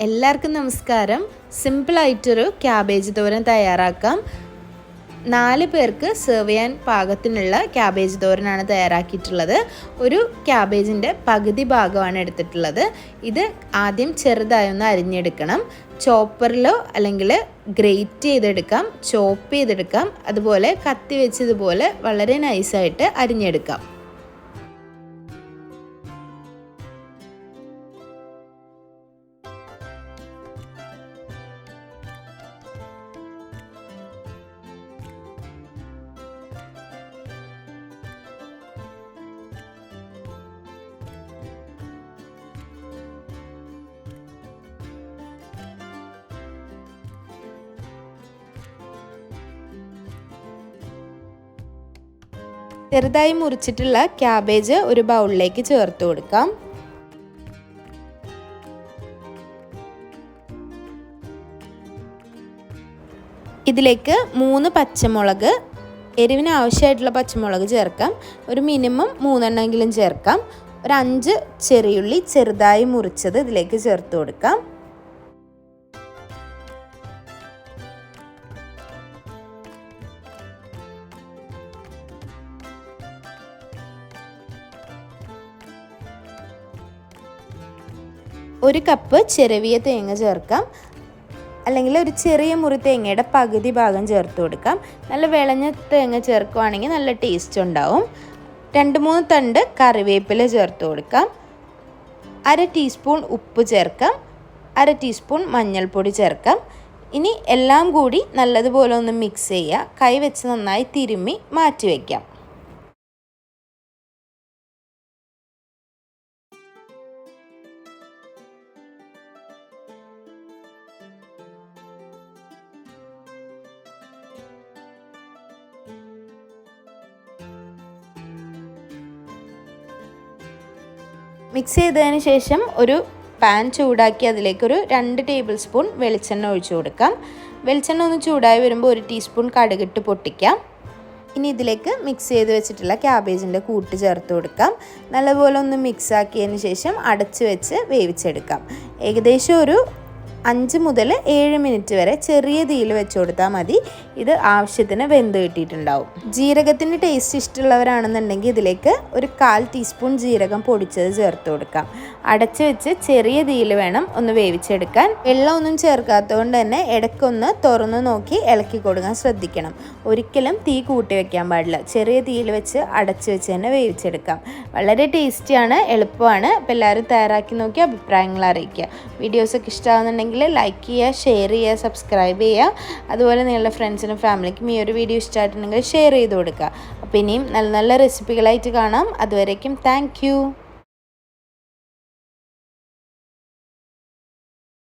എല്ലാവർക്കും നമസ്കാരം. സിമ്പിളായിട്ടൊരു ക്യാബേജ് തോരൻ തയ്യാറാക്കാം. 4 പേർക്ക് സെർവ് ചെയ്യാൻ പാകത്തിനുള്ള ക്യാബേജ് തോരനാണ് തയ്യാറാക്കിയിട്ടുള്ളത്. ഒരു ക്യാബേജിൻ്റെ പകുതി ഭാഗമാണ് എടുത്തിട്ടുള്ളത്. ഇത് ആദ്യം ചെറുതായൊന്ന് അരിഞ്ഞെടുക്കണം. ചോപ്പറിലോ അല്ലെങ്കിൽ ഗ്രേറ്റ് ചെയ്തെടുക്കാം, ചോപ്പ് ചെയ്തെടുക്കാം, അതുപോലെ കത്തി വെച്ചതുപോലെ വളരെ നൈസായിട്ട് അരിഞ്ഞെടുക്കാം. ചെറുതായി മുറിച്ചിട്ടുള്ള ക്യാബേജ് ഒരു ബൗളിലേക്ക് ചേർത്ത് കൊടുക്കാം. ഇതിലേക്ക് 3 പച്ചമുളക്, എരിവിന് ആവശ്യമായിട്ടുള്ള പച്ചമുളക് ചേർക്കാം. ഒരു മിനിമം 3 എണ്ണമെങ്കിലും ചേർക്കാം. ഒരു 5 ചെറിയുള്ളി ചെറുതായി മുറിച്ചത് ഇതിലേക്ക് ചേർത്ത് കൊടുക്കാം. ഒരു കപ്പ് ചിരവിയ തേങ്ങ ചേർക്കാം, അല്ലെങ്കിൽ ഒരു ചെറിയ മുറി തേങ്ങയുടെ പകുതി ഭാഗം ചേർത്ത് കൊടുക്കാം. നല്ല വിളഞ്ഞ തേങ്ങ ചേർക്കുകയാണെങ്കിൽ നല്ല ടേസ്റ്റ് ഉണ്ടാവും. 2-3 തണ്ട് കറിവേപ്പില ചേർത്ത് കൊടുക്കാം. 1/2 ടീസ്പൂൺ ഉപ്പ് ചേർക്കാം. 1/2 ടീസ്പൂൺ മഞ്ഞൾപ്പൊടി ചേർക്കാം. ഇനി എല്ലാം കൂടി നല്ലതുപോലെ ഒന്ന് മിക്സ് ചെയ്യുക. കൈ വെച്ച് നന്നായി തിരുമ്മി മാറ്റി വയ്ക്കാം. മിക്സ് ചെയ്തതിന് ശേഷം ഒരു പാൻ ചൂടാക്കി അതിലേക്കൊരു 2 ടേബിൾ സ്പൂൺ വെളിച്ചെണ്ണ ഒഴിച്ചു കൊടുക്കാം. വെളിച്ചെണ്ണ ഒന്ന് ചൂടായി വരുമ്പോൾ 1 ടീസ്പൂൺ കടുകിട്ട് പൊട്ടിക്കാം. ഇനി ഇതിലേക്ക് മിക്സ് ചെയ്ത് വെച്ചിട്ടുള്ള ക്യാബേജിൻ്റെ കൂട്ട് ചേർത്ത് കൊടുക്കാം. നല്ലപോലെ ഒന്ന് മിക്സ് ആക്കിയതിന് ശേഷം അടച്ച് വെച്ച് വേവിച്ചെടുക്കാം. ഏകദേശം ഒരു 5 മുതൽ 7 മിനിറ്റ് വരെ ചെറിയ തീയിൽ വെച്ച് കൊടുത്താൽ മതി. ഇത് ആവശ്യത്തിന് വെന്ത് കിട്ടിയിട്ടുണ്ടാവും. ജീരകത്തിൻ്റെ ടേസ്റ്റ് ഇഷ്ടമുള്ളവരാണെന്നുണ്ടെങ്കിൽ ഇതിലേക്ക് ഒരു 1/4 ടീസ്പൂൺ ജീരകം പൊടിച്ചത് ചേർത്ത് കൊടുക്കാം. അടച്ച് വെച്ച് ചെറിയ തീയിൽ വേണം ഒന്ന് വേവിച്ചെടുക്കാൻ. വെള്ളമൊന്നും ചേർക്കാത്തതുകൊണ്ട് തന്നെ ഇടയ്ക്കൊന്ന് തുറന്ന് നോക്കി ഇളക്കി കൊടുക്കാൻ ശ്രദ്ധിക്കണം. ഒരിക്കലും തീ കൂട്ടി വെക്കാൻ പാടില്ല. ചെറിയ തീയിൽ വെച്ച് അടച്ച് വെച്ച് തന്നെ വേവിച്ചെടുക്കാം. വളരെ ടേസ്റ്റിയാണ്, എളുപ്പമാണ്. അപ്പോൾ എല്ലാവരും തയ്യാറാക്കി നോക്കി അഭിപ്രായങ്ങൾ അറിയിക്കുക. വീഡിയോസൊക്കെ ഇഷ്ടമാകുന്നുണ്ടെങ്കിൽ ലൈക്ക് ചെയ്യുക, ഷെയർ ചെയ്യുക, സബ്സ്ക്രൈബ് ചെയ്യുക. അതുപോലെ നിങ്ങളുടെ ഫ്രണ്ട്സിനും ഫാമിലിക്കും ഈ ഒരു വീഡിയോ ഇഷ്ടമായിട്ടുണ്ടെങ്കിൽ ഷെയർ ചെയ്ത് കൊടുക്കുക. അപ്പോൾ ഇനിയും നല്ല നല്ല റെസിപ്പികളായിട്ട് കാണാം. അതുവരേക്കും താങ്ക് യു.